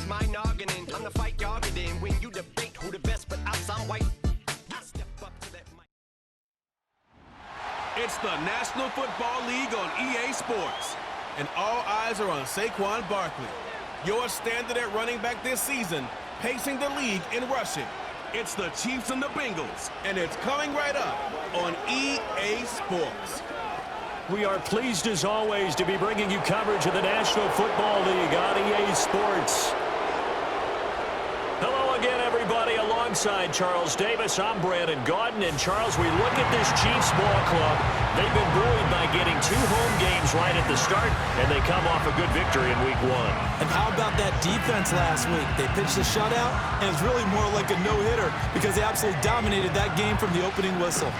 my noggin in. Time to fight y'all get in. When you debate who the best, but I sound white. I step up to that mic. It's the National Football League on EA Sports. And all eyes are on Saquon Barkley, your standard at running back this season, pacing the league in rushing. It's the Chiefs and the Bengals, and it's coming right up on EA Sports. We are pleased, as always, to be bringing you coverage of the National Football League on EA Sports. Hello again, everybody. Alongside Charles Davis, I'm Brandon Gaudin. And, Charles, we look at this Chiefs ball club. They've been buoyed by getting 2 home games right at the start, and they come off a good victory in Week 1. And how about that defense last week? They pitched a shutout, and it's really more like a no-hitter because they absolutely dominated that game from the opening whistle.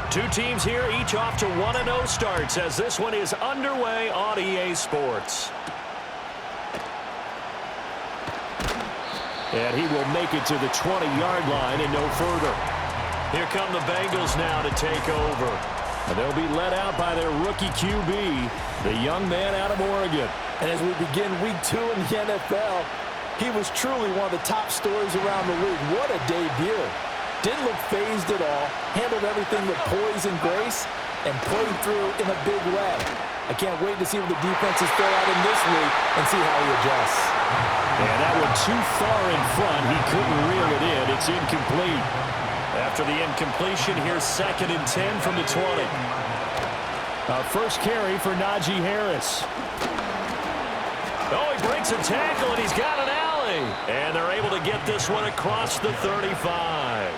Two teams here, each off to 1-0 starts as this one is underway on EA Sports. And he will make it to the 20-yard line and no further. Here come the Bengals now to take over. And they'll be led out by their rookie QB, the young man out of Oregon. And as we begin Week 2 in the NFL, he was truly one of the top stories around the league. What a debut. Didn't look phased at all, handled everything with poise and grace, and played through in a big way. I can't wait to see what the defenses throw out in this week and see how he adjusts. And that one too far in front. He couldn't reel it in. It's incomplete. After the incompletion, here's 2nd and 10 from the 20. First carry for Najee Harris. Oh, he breaks a tackle, and he's got an alley. And they're able to get this one across the 35.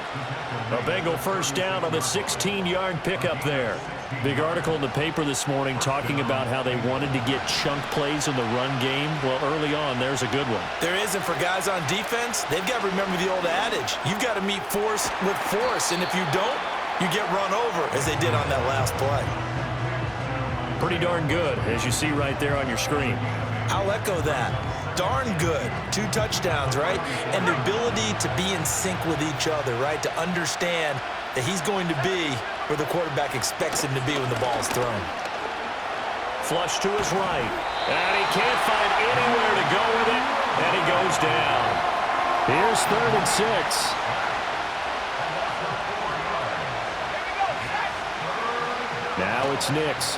A Bengal first down on the 16-yard pickup there. Big article in the paper this morning talking about how they wanted to get chunk plays in the run game. Well, early on, there's a good one. There is, and for guys on defense, they've got to remember the old adage. You've got to meet force with force, and if you don't, you get run over, as they did on that last play. Pretty darn good, as you see right there on your screen. I'll echo that. Darn good. 2 touchdowns, right? And the ability to be in sync with each other, right? To understand that he's going to be where the quarterback expects him to be when the ball's thrown. Flush to his right. And he can't find anywhere to go with it. And he goes down. Here's 3rd and 6. Now it's Nix.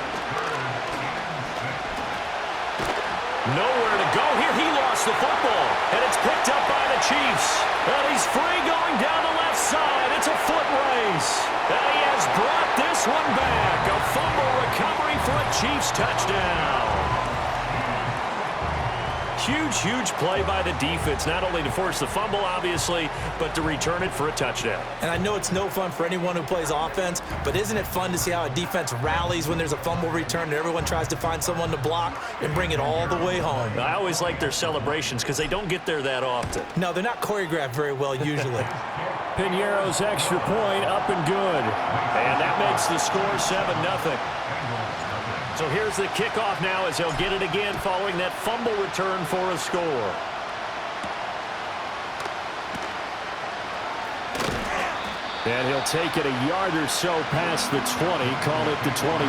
Nowhere to go here. He lost the football. And it's picked up by the Chiefs. And he's free going down the left side. It's a foot race. And he has brought this one back. A fumble recovery for a Chiefs touchdown. Huge, huge play by the defense, not only to force the fumble, obviously, but to return it for a touchdown. And I know it's no fun for anyone who plays offense, but isn't it fun to see how a defense rallies when there's a fumble return and everyone tries to find someone to block and bring it all the way home? I always like their celebrations because they don't get there that often. No, they're not choreographed very well usually. Piñeiro's extra point up and good. And that makes the score 7-0. So here's the kickoff now as he'll get it again following that fumble return for a score. And he'll take it a yard or so past the 20, call it the 21.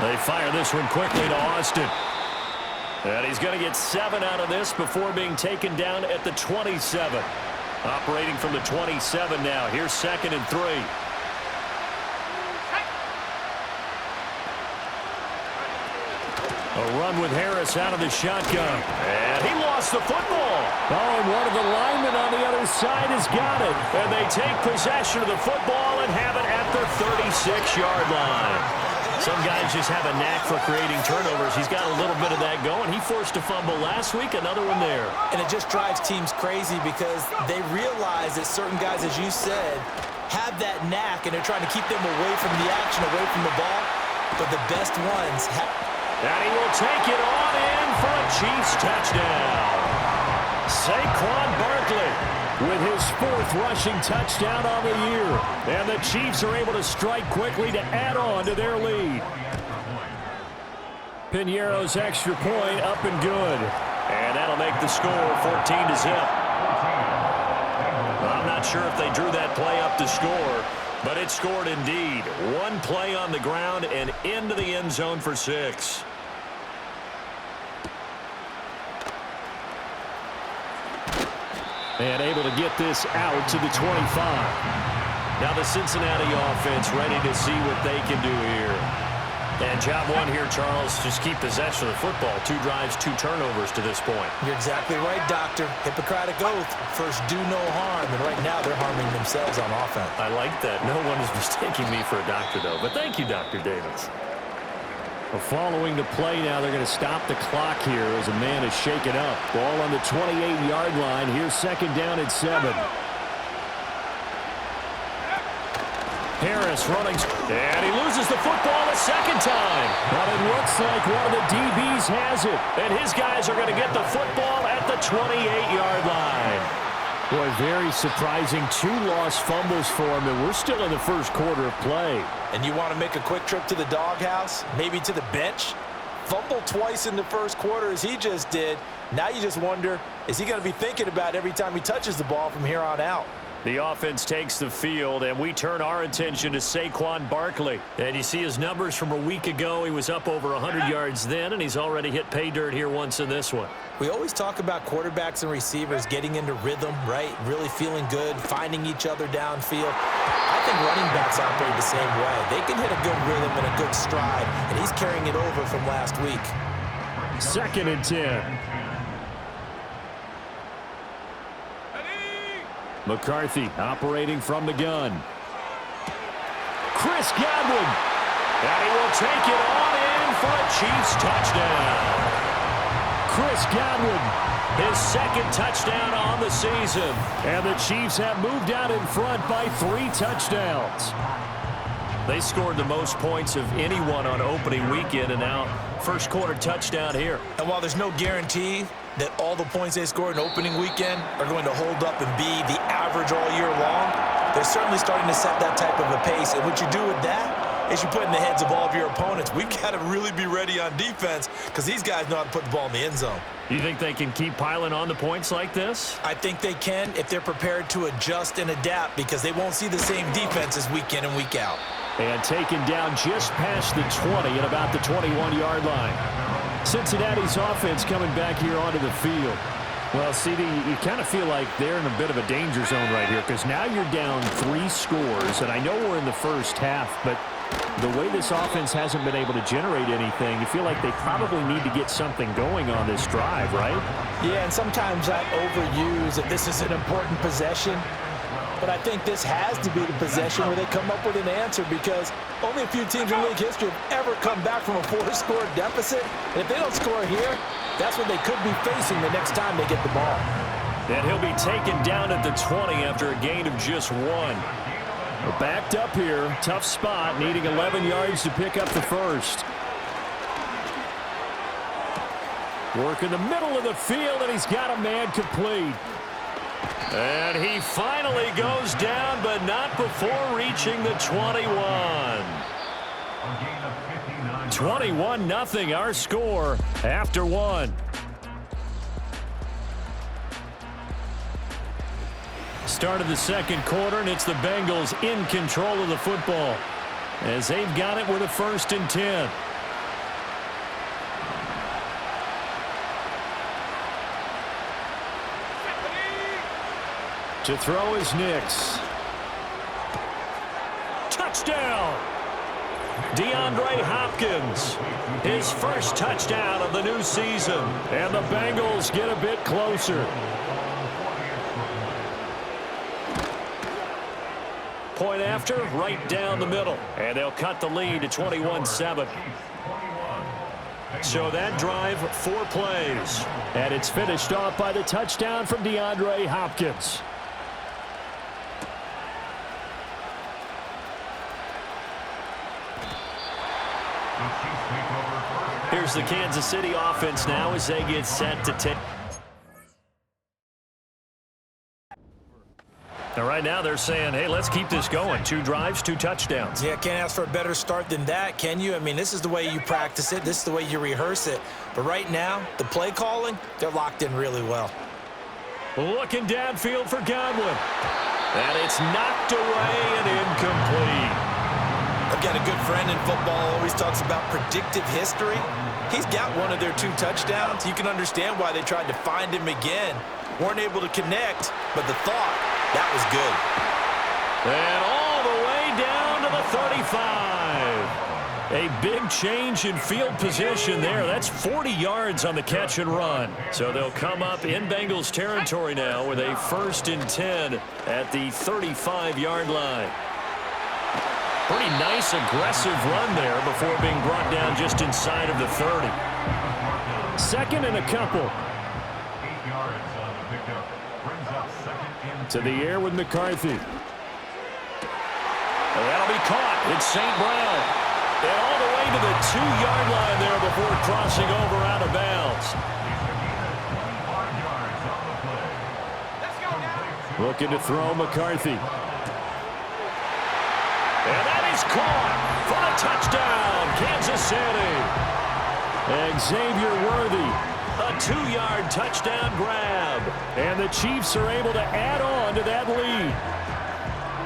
They fire this one quickly to Austin. And he's going to get 7 out of this before being taken down at the 27. Operating from the 27 now. Here's 2nd and 3. A run with Harris out of the shotgun. And he lost the football. Oh, and one of the linemen on the other side has got it. And they take possession of the football and have it at the 36-yard line. Some guys just have a knack for creating turnovers. He's got a little bit of that going. He forced a fumble last week, another one there. And it just drives teams crazy because they realize that certain guys, as you said, have that knack, and they're trying to keep them away from the action, away from the ball. But the best ones have... And he will take it on in for a Chiefs touchdown. Saquon Barkley with his 4th rushing touchdown on the year. And the Chiefs are able to strike quickly to add on to their lead. Piñeiro's extra point up and good. And that'll make the score 14-0. I'm not sure if they drew that play up to score, but it scored indeed. One play on the ground and into the end zone for 6. And able to get this out to the 25. Now the Cincinnati offense ready to see what they can do here. And job one here, Charles, just keep possession of the football. 2 drives, 2 turnovers to this point. You're exactly right, Doctor. Hippocratic oath. First, do no harm. And right now, they're harming themselves on offense. I like that. No one is mistaking me for a doctor, though. But thank you, Dr. Davis. Well, following the play now, they're going to stop the clock here as a man is shaken up. Ball on the 28-yard line. Here's second down at 7. Harris running, and he loses the football a second time. But it looks like one of the DBs has it, and his guys are going to get the football at the 28-yard line. Boy, very surprising. 2 lost fumbles for him, and we're still in the first quarter of play. And you want to make a quick trip to the doghouse, maybe to the bench? Fumble twice in the first quarter as he just did. Now you just wonder, is he going to be thinking about every time he touches the ball from here on out? The offense takes the field, and we turn our attention to Saquon Barkley. And you see his numbers from a week ago. He was up over 100 yards then, and he's already hit pay dirt here once in this one. We always talk about quarterbacks and receivers getting into rhythm, right? Really feeling good, finding each other downfield. I think running backs operate the same way. They can hit a good rhythm and a good stride, and he's carrying it over from last week. Second and 10. McCarthy operating from the gun. Chris Godwin. And he will take it on in for a Chiefs touchdown. Chris Godwin, his second touchdown on the season. And the Chiefs have moved out in front by 3 touchdowns. They scored the most points of anyone on opening weekend, and now first quarter touchdown here. And while there's no guarantee that all the points they scored in opening weekend are going to hold up and be the average all year long, they're certainly starting to set that type of a pace. And what you do with that is you put in the heads of all of your opponents, we've got to really be ready on defense because these guys know how to put the ball in the end zone. You think they can keep piling on the points like this? I think they can if they're prepared to adjust and adapt because they won't see the same defenses week in and week out. And taken down just past the 20 at about the 21-yard line. Cincinnati's offense coming back here onto the field. Well, CD, you kind of feel like they're in a bit of a danger zone right here because now you're down 3 scores, and I know we're in the first half, but the way this offense hasn't been able to generate anything, you feel like they probably need to get something going on this drive, right? Yeah, and sometimes I overuse that this is an important possession. But I think this has to be the possession where they come up with an answer because only a few teams in league history have ever come back from a 4-score deficit. And if they don't score here, that's what they could be facing the next time they get the ball. And he'll be taken down at the 20 after a gain of just 1. We're backed up here. Tough spot, needing 11 yards to pick up the first. Work in the middle of the field, and he's got a man complete. And he finally goes down, but not before reaching the 21. 21-0, our score after 1. Start of the second quarter, and it's the Bengals in control of the football as they've got it with a 1st and 10. To throw is Nix. Touchdown! DeAndre Hopkins, his first touchdown of the new season. And the Bengals get a bit closer. Point after, right down the middle. And they'll cut the lead to 21-7. So that drive, 4 plays. And it's finished off by the touchdown from DeAndre Hopkins. Here's the Kansas City offense now as they get set to take. And right now they're saying, hey, let's keep this going. 2 drives, 2 touchdowns. Yeah, can't ask for a better start than that, can you? I mean, this is the way you practice it. This is the way you rehearse it. But right now, the play calling, they're locked in really well. Looking downfield for Godwin. And it's knocked away and incomplete. I've got a good friend in football, always talks about predictive history. He's got one of their 2 touchdowns. You can understand why they tried to find him again. Weren't able to connect, but the thought, that was good. And all the way down to the 35. A big change in field position there. That's 40 yards on the catch and run. So they'll come up in Bengals territory now with a 1st and 10 at the 35-yard line. Pretty nice, aggressive run there before being brought down just inside of the 30. 2nd and a couple. 8 yards on the pickup. Brings up 2nd and 10. To the air with McCarthy. And that'll be caught. It's St. Brown. And all the way to the 2-yard line there before crossing over out of bounds. Looking to throw McCarthy. And that is caught for a touchdown, Kansas City. And Xavier Worthy, a 2-yard touchdown grab. And the Chiefs are able to add on to that lead.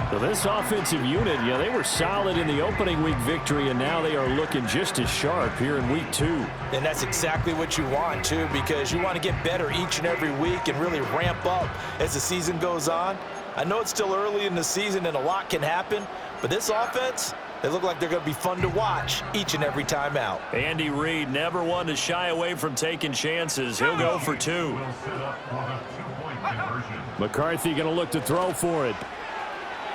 So this offensive unit, they were solid in the opening week victory, and now they are looking just as sharp here in week 2. And that's exactly what you want, too, because you want to get better each and every week and really ramp up as the season goes on. I know it's still early in the season and a lot can happen, but this offense, they look like they're going to be fun to watch each and every time out. Andy Reid never one to shy away from taking chances. He'll go for 2. McCarthy going to look to throw for it.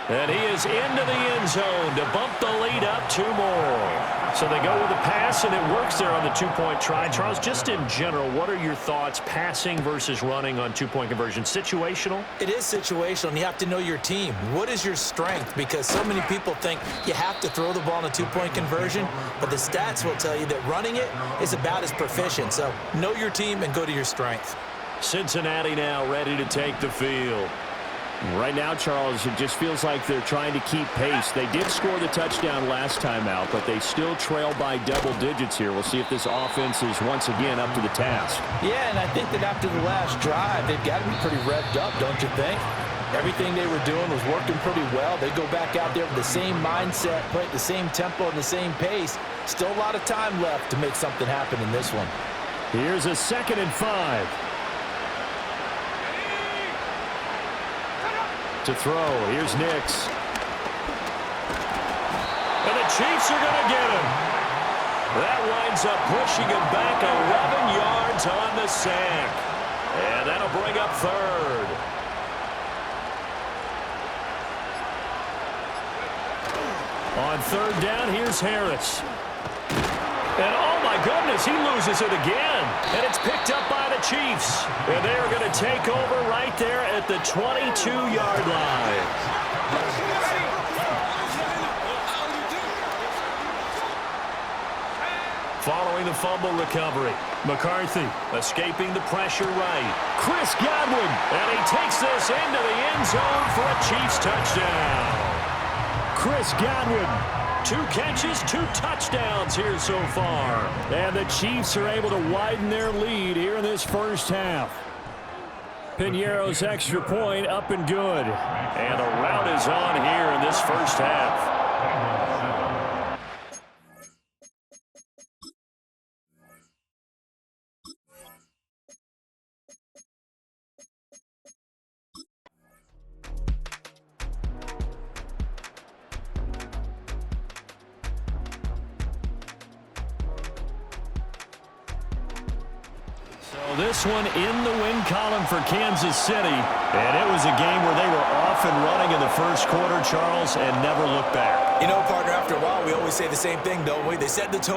And he is into the end zone to bump the lead up 2 more. So they go with the pass, and it works there on the 2-point try. Charles, just in general, what are your thoughts passing versus running on 2-point conversion? Situational? It is situational, and you have to know your team. What is your strength? Because so many people think you have to throw the ball in a 2-point conversion, but the stats will tell you that running it is about as proficient. So know your team and go to your strength. Cincinnati now ready to take the field. Right now, Charles, it just feels like they're trying to keep pace. They did score the touchdown last time out, but they still trail by double digits here. We'll see if this offense is once again up to the task. Yeah, and I think that after the last drive, they've got to be pretty revved up, don't you think? Everything they were doing was working pretty well. They go back out there with the same mindset, play at the same tempo and the same pace. Still a lot of time left to make something happen in this one. Here's a 2nd and 5. To throw, here's Nix. And the Chiefs are going to get him. That winds up pushing him back 11 yards on the sack. And that'll bring up 3rd. On 3rd down, here's Harris. And oh my goodness, he loses it again. And it's picked up by the Chiefs. And they are going to take over right there at the 22-yard line. Following the fumble recovery, McCarthy escaping the pressure right. Chris Godwin, and he takes this into the end zone for a Chiefs touchdown. Chris Godwin. 2 catches, 2 touchdowns here so far. And the Chiefs are able to widen their lead here in this first half. Piñeiro's extra point up and good. And the rout is on here in this first half. This one in the win column for Kansas City. And it was a game where they were off and running in the first quarter, Charles, and never looked back. You know, partner, after a while, we always say the same thing, don't we? They set the tone.